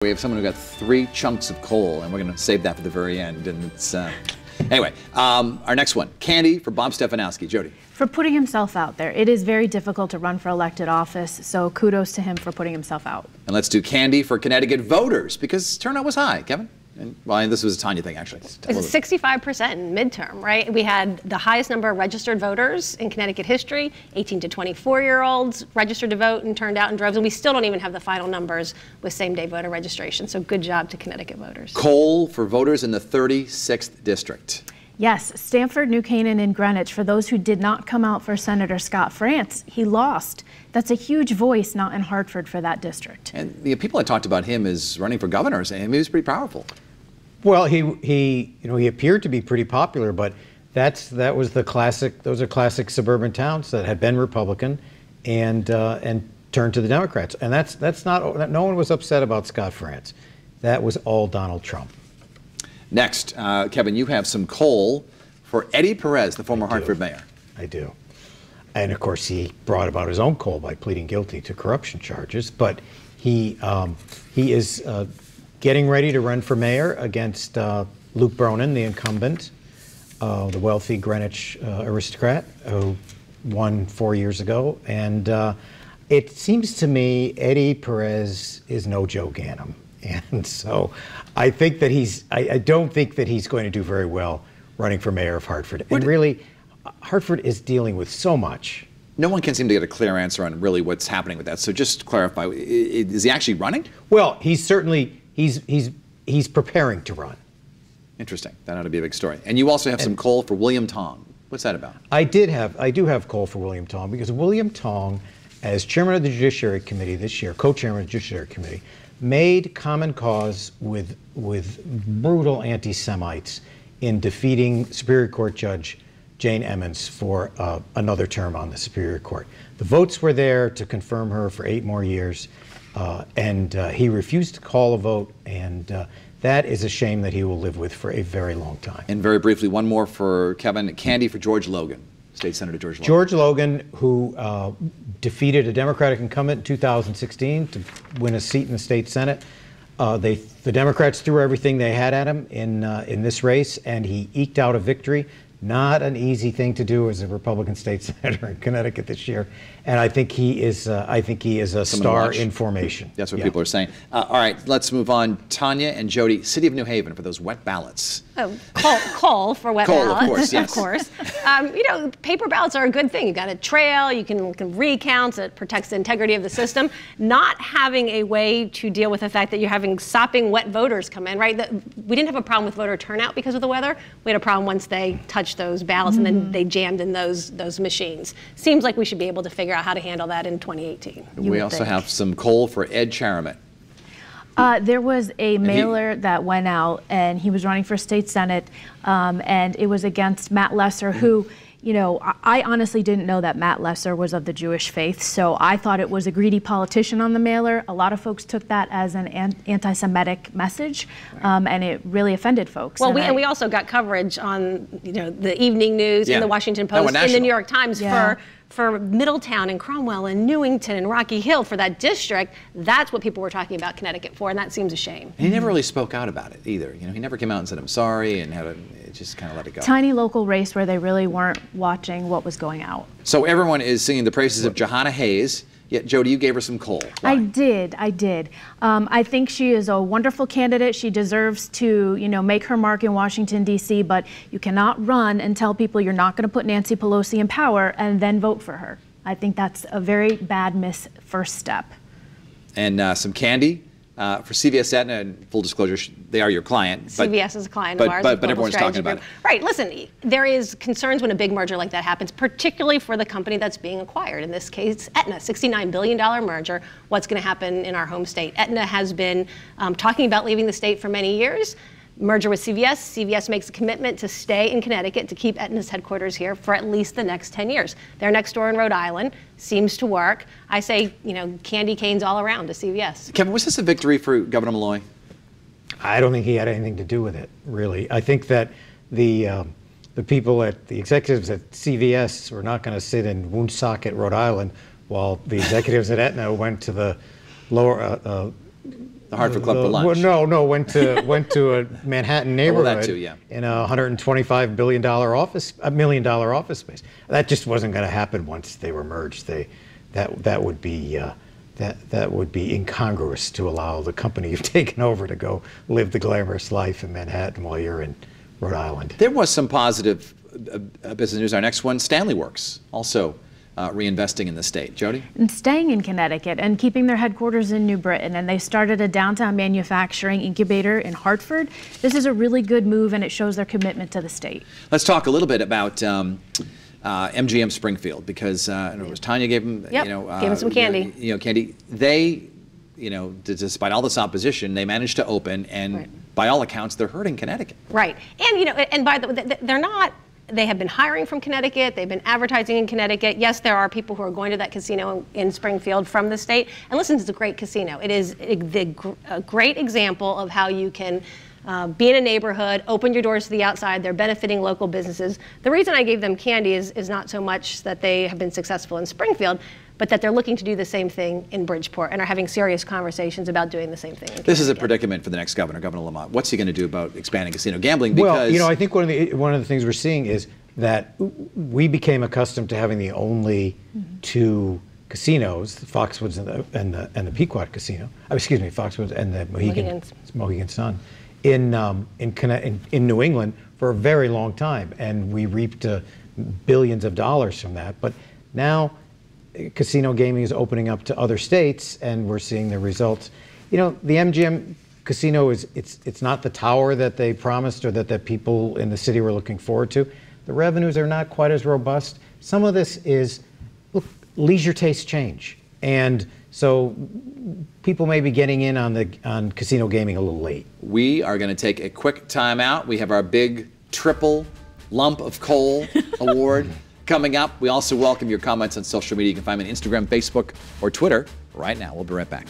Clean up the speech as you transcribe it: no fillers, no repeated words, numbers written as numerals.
We have someone who got 3 chunks of coal, and we're going to save that for the very end. And it's anyway. Our next one, candy for Bob Stefanowski. Jody. For putting himself out there. It is very difficult to run for elected office, so kudos to him for putting himself out. And let's do candy for Connecticut voters, because turnout was high. Kevin? And, well, this was a Tanya thing, actually. It's 65% in midterm, right? We had the highest number of registered voters in Connecticut history, 18 to 24-year-olds registered to vote and turned out in droves, and we still don't even have the final numbers with same-day voter registration, so good job to Connecticut voters. Coal for voters in the 36th district. Yes, Stamford, New Canaan, and Greenwich. For those who did not come out for Senator Scott France, he lost. That's a huge voice not in Hartford for that district. And the people that talked about him as running for governor, saying he was pretty powerful. Well, he appeared to be pretty popular, but that was the classic. Those are classic suburban towns that had been Republican, and turned to the Democrats. And that's not. No one was upset about Scott France. That was all Donald Trump. Next, Kevin, you have some coal for Eddie Perez, the former Hartford mayor. I do. And of course, he brought about his own coal by pleading guilty to corruption charges. But he is getting ready to run for mayor against Luke Bronin, the incumbent, the wealthy Greenwich aristocrat who won 4 years ago. And it seems to me Eddie Perez is no Joe Ganim. And so I think that I don't think that he's going to do very well running for mayor of Hartford. And really, Hartford is dealing with so much. No one can seem to get a clear answer on really what's happening with that. So just to clarify, is he actually running? Well, he's certainly, he's preparing to run. Interesting. That ought to be a big story. And you also have some coal for William Tong. What's that about? I do have coal for William Tong, because William Tong, as chairman of the Judiciary Committee this year, co-chairman of the Judiciary Committee, made common cause with brutal anti-Semites in defeating Superior Court Judge Jane Emmons for another term on the Superior Court. The votes were there to confirm her for 8 more years, and he refused to call a vote, and that is a shame that he will live with for a very long time. And very briefly, one more for Kevin, candy for George Logan, State Senator George Logan. George Logan, who defeated a Democratic incumbent in 2016 to win a seat in the state Senate. The Democrats threw everything they had at him in this race, and he eked out a victory. Not an easy thing to do as a Republican state senator in Connecticut this year, and I think he is a star in formation. That's what people are saying. All right, let's move on. Tanya and Jody, City of New Haven for those wet ballots. Oh, coal for wet ballots. Of course, yes. Of course. Paper ballots are a good thing. You've got a trail, you can recount, it protects the integrity of the system. Not having a way to deal with the fact that you're having sopping wet voters come in, right? We didn't have a problem with voter turnout because of the weather. We had a problem once they touched those ballots and then they jammed in those machines. Seems like we should be able to figure out how to handle that in 2018. We also have some coal for Ed Charamet. There was a mailer that went out, and he was running for state senate, and it was against Matt Lesser, who, I honestly didn't know that Matt Lesser was of the Jewish faith, so I thought it was a greedy politician on the mailer. A lot of folks took that as an anti-Semitic message, and it really offended folks. Well, we also got coverage on the evening news, in the Washington Post, in the New York Times for Middletown and Cromwell and Newington and Rocky Hill for that district. That's what people were talking about Connecticut for, and that seems a shame. And he never really spoke out about it either. He never came out and said, I'm sorry, and just kind of let it go. Tiny local race where they really weren't watching what was going out. So everyone is singing the praises of Johanna Hayes. Yet, Jody, you gave her some coal. Why? I did. I think she is a wonderful candidate. She deserves to, make her mark in Washington, D.C., but you cannot run and tell people you're not going to put Nancy Pelosi in power and then vote for her. I think that's a very bad first step. And some candy for CVS Aetna, and full disclosure, they are your client. CVS is a client of ours. But everyone's talking about it. Right, listen, there is concerns when a big merger like that happens, particularly for the company that's being acquired. In this case, Aetna, $69 billion merger. What's going to happen in our home state? Aetna has been talking about leaving the state for many years. Merger with CVS. CVS makes a commitment to stay in Connecticut, to keep Aetna's headquarters here for at least the next 10 years. They're next door in Rhode Island. Seems to work. I say, candy canes all around to CVS. Kevin, was this a victory for Governor Malloy? I don't think he had anything to do with it, really. I think that the people the executives at CVS were not going to sit in Woonsocket, Rhode Island, while the executives at Aetna went to the lower The Hartford Club for lunch. Well, no, went to a Manhattan neighborhood too, yeah. in a $125 billion $1 million office space. That just wasn't going to happen once they were merged. That would be incongruous to allow the company you've taken over to go live the glamorous life in Manhattan while you're in Rhode Island. There was some positive business news. Our next one, Stanley Works, also reinvesting in the state. Jody? And staying in Connecticut and keeping their headquarters in New Britain. And they started a downtown manufacturing incubator in Hartford. This is a really good move, and it shows their commitment to the state. Let's talk a little bit about MGM Springfield, because it was Tanya gave them, Yep, gave them some candy. Candy. They, despite all this opposition, they managed to open, and by all accounts, they're hurting Connecticut. Right, and and by the way, they're not. They have been hiring from Connecticut. They've been advertising in Connecticut. Yes, there are people who are going to that casino in Springfield from the state. And listen, it's a great casino. It is a great example of how you can be in a neighborhood, open your doors to the outside. They're benefiting local businesses. The reason I gave them candy is not so much that they have been successful in Springfield, but that they're looking to do the same thing in Bridgeport and are having serious conversations about doing the same thing. This is a predicament for the next governor, Governor Lamont. What's he going to do about expanding casino gambling? Because well, I think one of the things we're seeing is that we became accustomed to having the only two casinos, the Foxwoods and the Pequot Casino. Excuse me, Foxwoods and the Mohegan Sun, in New England for a very long time, and we reaped billions of dollars from that. But now casino gaming is opening up to other states, and we're seeing the results. The MGM casino it's not the tower that they promised or that the people in the city were looking forward to. The revenues are not quite as robust. Some of this is, look, leisure tastes change, and so people may be getting in on casino gaming a little late. We are going to take a quick time out. We have our big triple lump of coal award coming up. We also welcome your comments on social media. You can find me on Instagram, Facebook, or Twitter right now. We'll be right back.